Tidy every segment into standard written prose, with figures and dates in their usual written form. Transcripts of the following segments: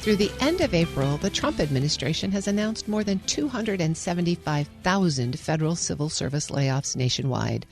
Through the end of April, the Trump administration has announced more than 275,000 federal civil service layoffs nationwide.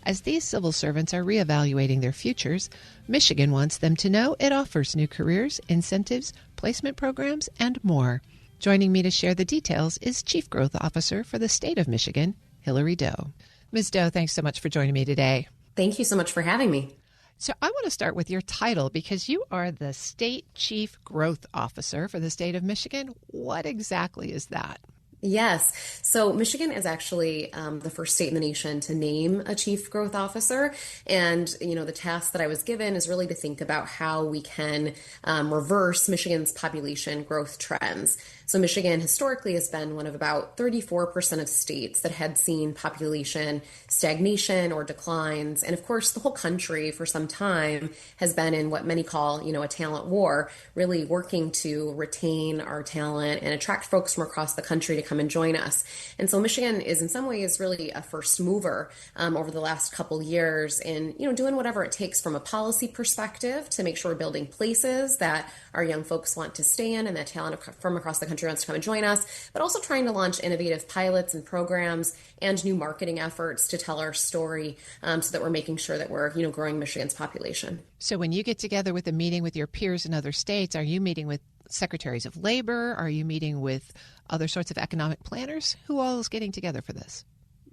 As these civil servants are reevaluating their futures, Michigan wants them to know it offers new careers, incentives, placement programs, and more. Joining me to share the details is Chief Growth Officer for the state of Michigan, Hillary Doe. Ms. Doe, thanks so much for joining me today. Thank you so much for having me. So I want to start with your title because you are the State Chief Growth Officer for the state of Michigan. What exactly is that? Yes. So Michigan is actually the first state in the nation to name a chief growth officer. And, the task that I was given is really to think about how we can reverse Michigan's population growth trends. So Michigan historically has been one of about 34% of states that had seen population stagnation or declines. And of course, the whole country for some time has been in what many call, a talent war, really working to retain our talent and attract folks from across the country to come and join us. And so Michigan is in some ways really a first mover over the last couple years in, doing whatever it takes from a policy perspective to make sure we're building places that our young folks want to stay in and that talent from across the country wants to come and join us, but also trying to launch innovative pilots and programs and new marketing efforts to tell our story so that we're making sure that we're, growing Michigan's population. So when you get together with a meeting with your peers in other states, are you meeting with secretaries of labor? Are you meeting with other sorts of economic planners? Who all is getting together for this?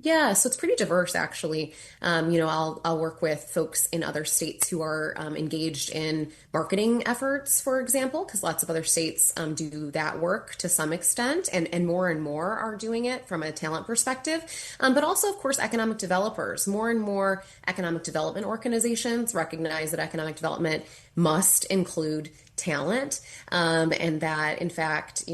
Yeah, so it's pretty diverse, actually. I'll work with folks in other states who are engaged in marketing efforts, for example, because lots of other states do that work to some extent, and more are doing it from a talent perspective. But also, of course, economic developers. More and more economic development organizations recognize that economic development must include talent, and that, in fact,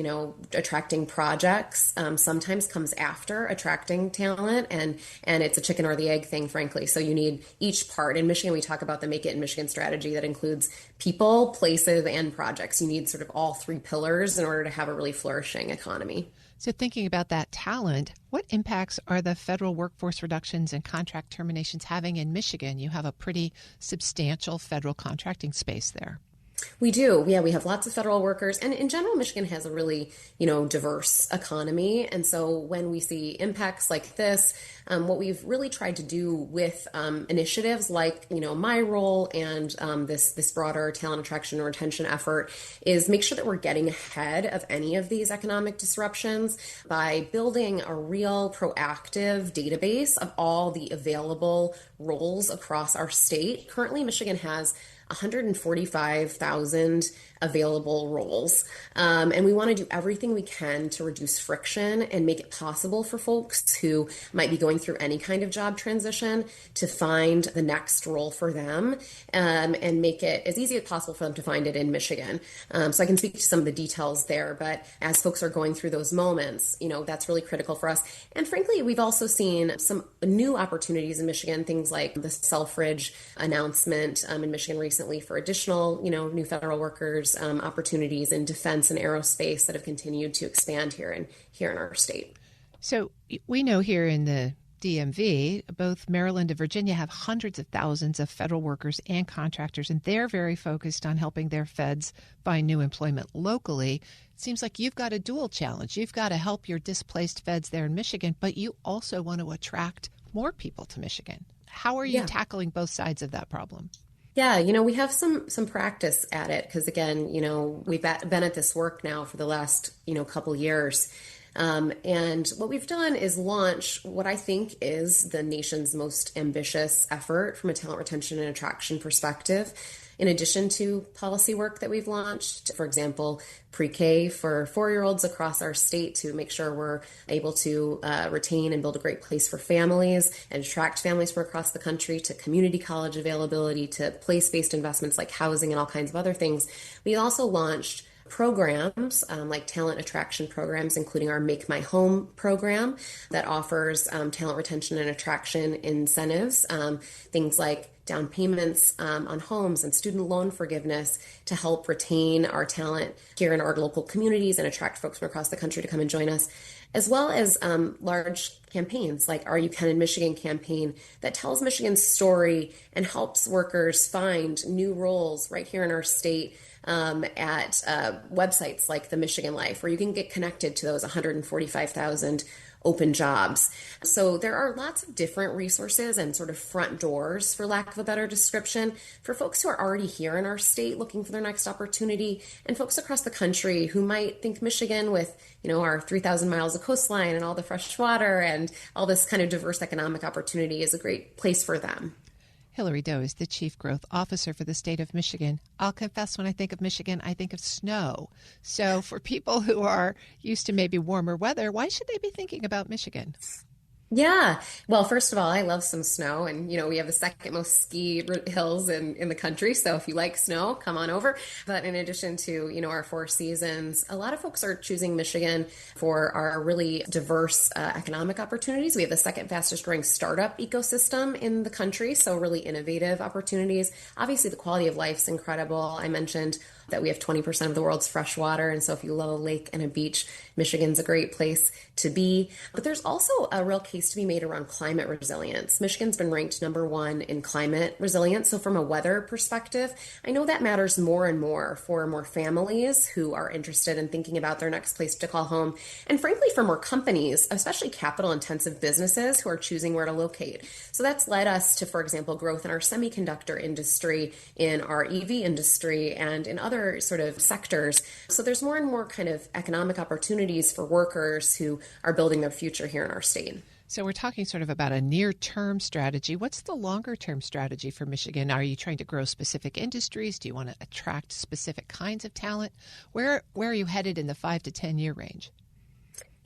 attracting projects sometimes comes after attracting talent, and it's a chicken or the egg thing, frankly. So you need each part. In Michigan, we talk about the Make It in Michigan strategy that includes people, places, and projects. You need sort of all three pillars in order to have a really flourishing economy. So thinking about that talent, what impacts are the federal workforce reductions and contract terminations having in Michigan? You have a pretty substantial federal contracting space there. We do. Yeah, we have lots of federal workers. And in general, Michigan has a really, diverse economy. And so when we see impacts like this, what we've really tried to do with initiatives like, my role and this broader talent attraction and retention effort is make sure that we're getting ahead of any of these economic disruptions by building a real proactive database of all the available roles across our state. Currently, Michigan has 145,000 available roles. And we want to do everything we can to reduce friction and make it possible for folks who might be going through any kind of job transition to find the next role for them, and make it as easy as possible for them to find it in Michigan. So I can speak to some of the details there, but as folks are going through those moments, that's really critical for us. And frankly, we've also seen some new opportunities in Michigan, things like the Selfridge announcement in Michigan recently for additional, new federal workers, opportunities in defense and aerospace that have continued to expand here in our state. So we know here in the DMV, both Maryland and Virginia have hundreds of thousands of federal workers and contractors, and they're very focused on helping their feds find new employment locally. It seems like you've got a dual challenge. You've got to help your displaced feds there in Michigan, but you also want to attract more people to Michigan. How are you tackling both sides of that problem? Yeah, we have some practice at it because, again, we've been at this work now for the last, couple years. And what we've done is launch what I think is the nation's most ambitious effort from a talent retention and attraction perspective. In addition to policy work that we've launched, for example, pre-K for 4-year-olds across our state to make sure we're able to retain and build a great place for families and attract families from across the country, to community college availability, to place-based investments like housing and all kinds of other things. We also launched programs like talent attraction programs, including our Make My Home program that offers talent retention and attraction incentives, things like down payments on homes and student loan forgiveness to help retain our talent here in our local communities and attract folks from across the country to come and join us, as well as large campaigns like our You Can in Michigan campaign that tells Michigan's story and helps workers find new roles right here in our state at websites like the Michigan Life, where you can get connected to those 145,000 open jobs. So there are lots of different resources and sort of front doors, for lack of a better description, for folks who are already here in our state looking for their next opportunity, and folks across the country who might think Michigan, with our 3,000 miles of coastline and all the fresh water and all this kind of diverse economic opportunity, is a great place for them. Hillary Doe is the Chief Growth Officer for the state of Michigan. I'll confess, when I think of Michigan, I think of snow. So for people who are used to maybe warmer weather, why should they be thinking about Michigan? Yeah. Well, first of all, I love some snow, and we have the second most ski hills in the country. So if you like snow, come on over. But in addition to, our four seasons, a lot of folks are choosing Michigan for our really diverse economic opportunities. We have the second fastest growing startup ecosystem in the country. So really innovative opportunities. Obviously, the quality of life is incredible. I mentioned that we have 20% of the world's fresh water. And so if you love a lake and a beach, Michigan's a great place to be. But there's also a real case to be made around climate resilience. Michigan's been ranked #1 in climate resilience. So from a weather perspective, I know that matters more and more for more families who are interested in thinking about their next place to call home. And frankly, for more companies, especially capital intensive businesses who are choosing where to locate. So that's led us to, for example, growth in our semiconductor industry, in our EV industry, and in other sort of sectors. So there's more and more kind of economic opportunities for workers who are building their future here in our state. So we're talking sort of about a near-term strategy. What's the longer-term strategy for Michigan? Are you trying to grow specific industries? Do you want to attract specific kinds of talent? Where are you headed in the 5 to 10 year range?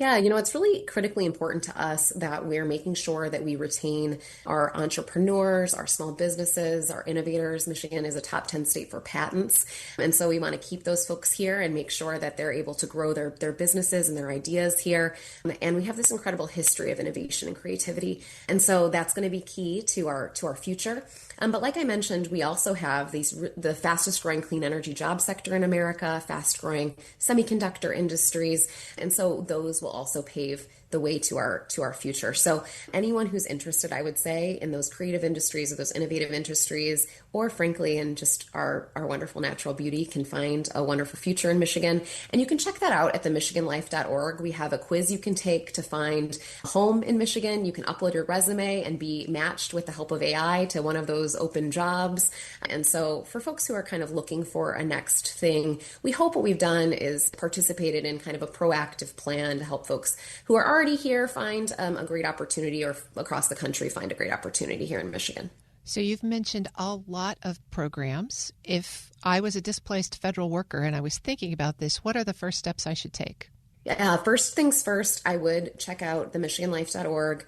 Yeah, it's really critically important to us that we're making sure that we retain our entrepreneurs, our small businesses, our innovators. Michigan is a top 10 state for patents. And so we want to keep those folks here and make sure that they're able to grow their businesses and their ideas here. And we have this incredible history of innovation and creativity. And so that's going to be key to our future. But like I mentioned, we also have the fastest growing clean energy job sector in America, fast growing semiconductor industries. And so those will also pave the way to our future. So anyone who's interested, I would say, in those creative industries or those innovative industries, or frankly, in just our wonderful natural beauty, can find a wonderful future in Michigan. And you can check that out at themichiganlife.org. We have a quiz you can take to find a home in Michigan. You can upload your resume and be matched with the help of AI to one of those open jobs. And so for folks who are kind of looking for a next thing, we hope what we've done is participated in kind of a proactive plan to help folks who are already here find a great opportunity, or across the country find a great opportunity here in Michigan. So you've mentioned a lot of programs. If I was a displaced federal worker and I was thinking about this, what are the first steps I should take? First things first, I would check out themichiganlife.org.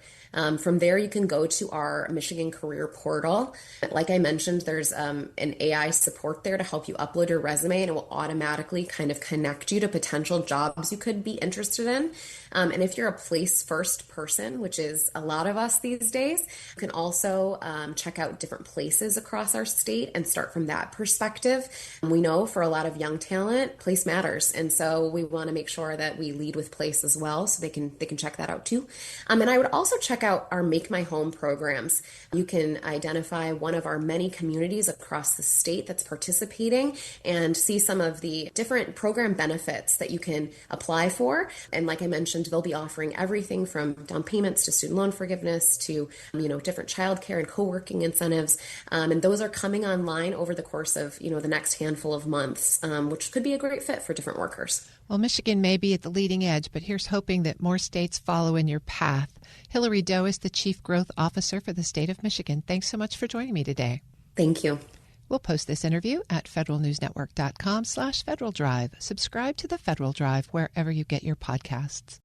From there, you can go to our Michigan Career Portal. Like I mentioned, there's an AI support there to help you upload your resume, and it will automatically kind of connect you to potential jobs you could be interested in. And if you're a place first person, which is a lot of us these days, you can also check out different places across our state and start from that perspective. We know for a lot of young talent, place matters. And so we want to make sure that we lead with place as well, so they can check that out too. And I would also check out our Make My Home programs. You can identify one of our many communities across the state that's participating and see some of the different program benefits that you can apply for. And like I mentioned, they'll be offering everything from down payments to student loan forgiveness to different childcare and co-working incentives. And those are coming online over the course of the next handful of months, which could be a great fit for different workers. Well, Michigan may be at the leading edge, but here's hoping that more states follow in your path. Hillary Doe is the Chief Growth Officer for the state of Michigan. Thanks so much for joining me today. Thank you. We'll post this interview at federalnewsnetwork.com/Federal Drive. Subscribe to the Federal Drive wherever you get your podcasts.